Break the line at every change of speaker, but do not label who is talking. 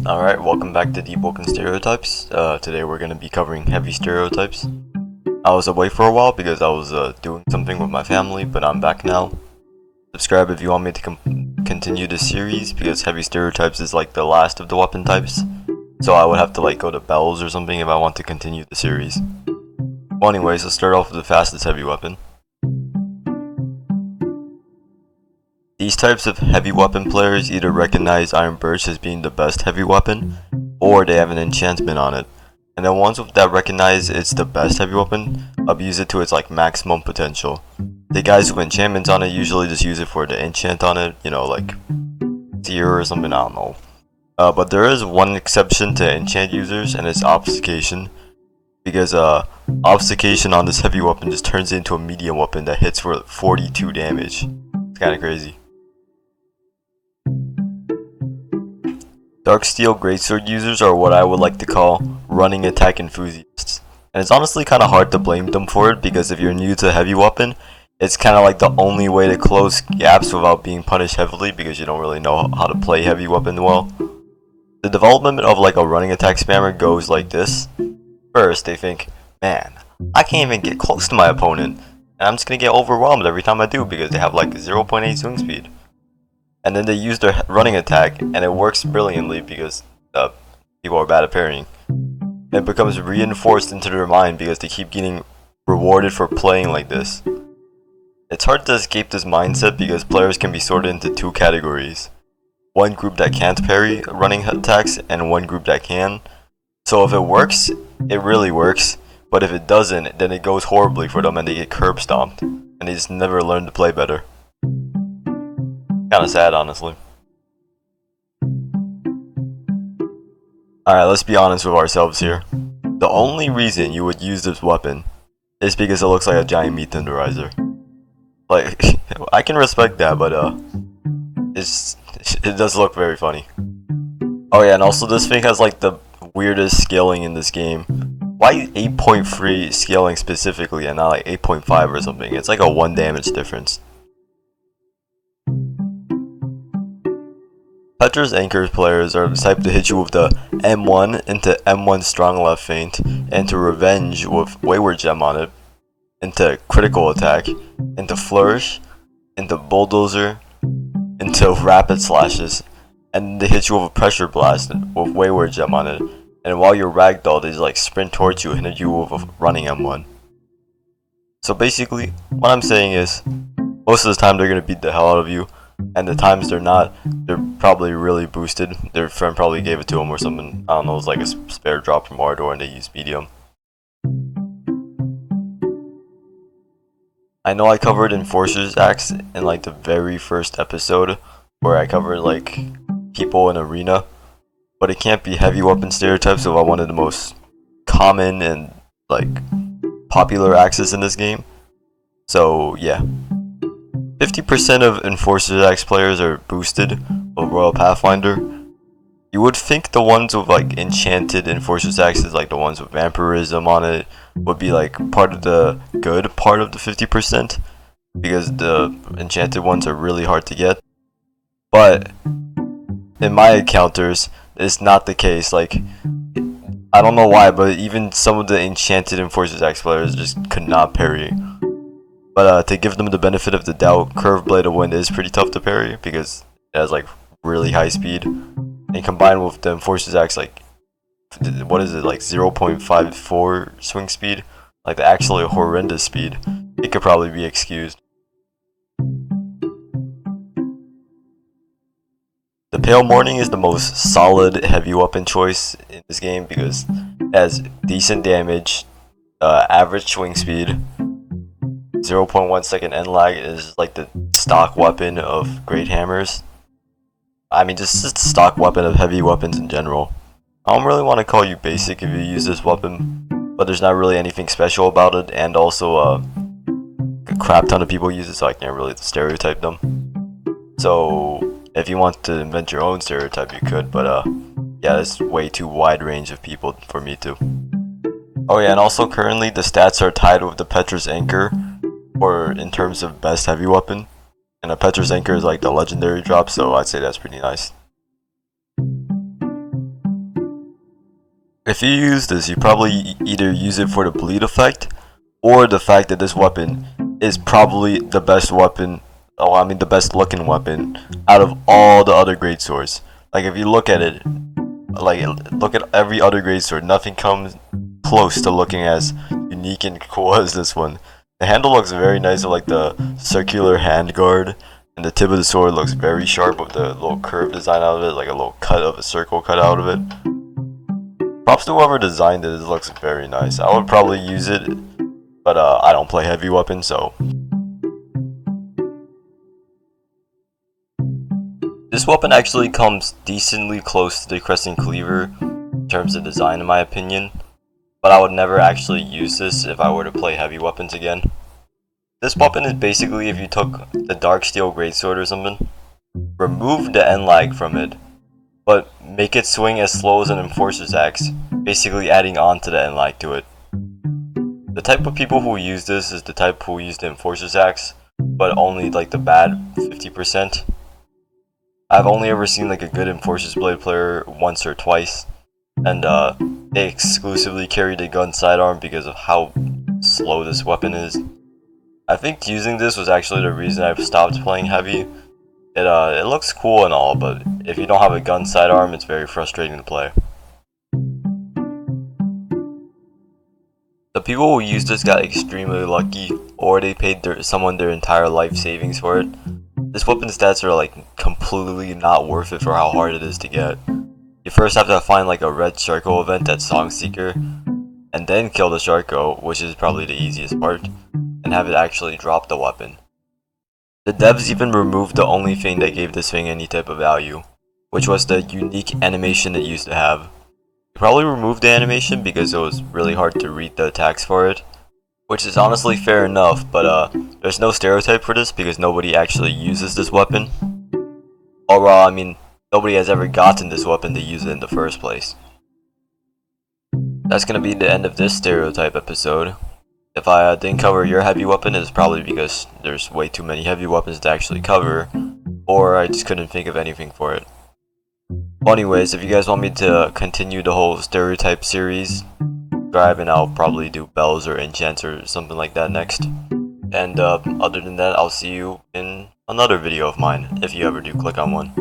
Alright, welcome back to Deepwoken Stereotypes. Today we're going to be covering heavy stereotypes. I was away for a while because I was doing something with my family, but I'm back now. Subscribe if you want me to continue the series, because heavy stereotypes is like the last of the weapon types. So I would have to like go to bells or something if I want to continue the series. Well, anyways, let's start off with the fastest heavy weapon. These types of heavy weapon players either recognize Iron BIRCH as being the best heavy weapon, or they have an enchantment on it. And the ones that recognize it's the best heavy weapon abuse it to its like maximum potential. The guys with enchantments on it usually just use it for the enchant on it, you know, like tier or something, I don't know. But there is one exception to enchant users, and it's obfuscation. Because obfuscation on this heavy weapon just turns it into a medium weapon that hits for 42 damage. It's kinda crazy. DARKSTEEL greatsword users are what I would like to call running attack enthusiasts. And it's honestly kinda hard to blame them for it, because if you're new to a heavy weapon, it's kinda like the only way to close gaps without being punished heavily, because you don't really know how to play heavy weapon well. The development of like a running attack spammer goes like this. First, they think, man, I can't even get close to my opponent, and I'm just gonna get overwhelmed every time I do because they have like 0.8 swing speed. And then they use their running attack, and it works brilliantly because people are bad at parrying. It becomes reinforced into their mind because they keep getting rewarded for playing like this. It's hard to escape this mindset because players can be sorted into two categories. One group that can't parry running attacks, and one group that can. So if it works, it really works, but if it doesn't, then it goes horribly for them and they get curb stomped, and they just never learn to play better. Kinda sad, honestly. Alright, let's be honest with ourselves here. The only reason you would use this weapon is because it looks like a giant meat tenderizer. Like, I can respect that, but it does look very funny. Oh yeah, and also this thing has like the weirdest scaling in this game. Why 8.3 scaling specifically and not like 8.5 or something? It's like a 1 damage difference. PETRA'S anchor players are the type to hit you with the M1 into M1 strong left feint, into revenge with wayward gem on it, into critical attack, into flourish, into bulldozer, into rapid slashes, and they hit you with a pressure blast with wayward gem on it. And while you're ragdolled, they just like sprint towards you and hit you with a running M1. So basically, what I'm saying is, most of the time they're gonna beat the hell out of you, and the times they're not, they're probably really boosted. Their friend probably gave it to them or something. I don't know, it was like a spare drop from Ardor and they used medium. I know I covered Enforcer's axe in like the very first episode, where I covered like people in arena, but it can't be heavy weapon stereotypes without one of the most common and like popular axes in this game. So yeah. 50% of Enforcer's Axe players are boosted with Royal Pathfinder. You would think the ones with like enchanted Enforcer's Axes, like the ones with vampirism on it, would be like part of the good part of the 50%, because the enchanted ones are really hard to get. But in my encounters, it's not the case. Like, I don't know why, but even some of the enchanted Enforcer's Axe players just could not parry. But to give them the benefit of the doubt, Curved Blade of Wind is pretty tough to parry because it has like really high speed. And combined with the Enforcer's Axe, like, what is it, like 0.54 swing speed? Like the actually horrendous speed. It could probably be excused. The Pale Morning is the most solid heavy weapon choice in this game because it has decent damage, average swing speed. 0.1 second end lag is like the stock weapon of great hammers. I mean, just the stock weapon of heavy weapons in general. I don't really want to call you basic if you use this weapon, but there's not really anything special about it, and also a crap ton of people use it, so I can't really stereotype them. So if you want to invent your own stereotype, you could, but yeah, it's way too wide range of people for me to. Oh yeah, and also currently the stats are tied with the PETRA'S anchor, or in terms of best heavy weapon, and a PETRA'S anchor is like the legendary drop, so I'd say that's pretty nice. If you use this, you probably either use it for the bleed effect, or the fact that this weapon is probably the best weapon, oh I mean the best looking weapon, out of all the other greatswords. Like if you look at it, like look at every other greatsword, nothing comes close to looking as unique and cool as this one. The handle looks very nice with like the circular hand guard, and the tip of the sword looks very sharp with the little curve design out of it, like a little cut of a circle cut out of it. Props to whoever designed it, it looks very nice. I would probably use it, but I don't play heavy weapons, so. This weapon actually comes decently close to the CRESCENT CLEAVER in terms of design in my opinion, but I would never actually use this if I were to play heavy weapons again. This weapon is basically if you took the DARKSTEEL greatsword or something, remove the end lag from it, but make it swing as slow as an Enforcer's axe, basically adding on to the end lag to it. The type of people who use this is the type who use the Enforcer's axe, but only like the bad 50%. I've only ever seen like a good Enforcer's blade player once or twice, and they exclusively carry the gun sidearm because of how slow this weapon is. I think using this was actually the reason I stopped playing heavy. It looks cool and all, but if you don't have a gun sidearm, it's very frustrating to play. The people who used this got extremely lucky, or they paid someone their entire life savings for it. This weapon's stats are like completely not worth it for how hard it is to get. You first have to find like a red Sharko event at Songseeker, and then kill the Sharko, which is probably the easiest part, and have it actually drop the weapon. The devs even removed the only thing that gave this thing any type of value, which was the unique animation it used to have. They probably removed the animation because it was really hard to read the attacks for it, which is honestly fair enough, but there's no stereotype for this because nobody actually uses this weapon. Or I mean, nobody has ever gotten this weapon to use it in the first place. That's gonna be the end of this stereotype episode. If I didn't cover your heavy weapon, it's probably because there's way too many heavy weapons to actually cover, or I just couldn't think of anything for it. Well, anyways, if you guys want me to continue the whole stereotype series, subscribe and I'll probably do bells or enchants or something like that next. And other than that, I'll see you in another video of mine, if you ever do click on one.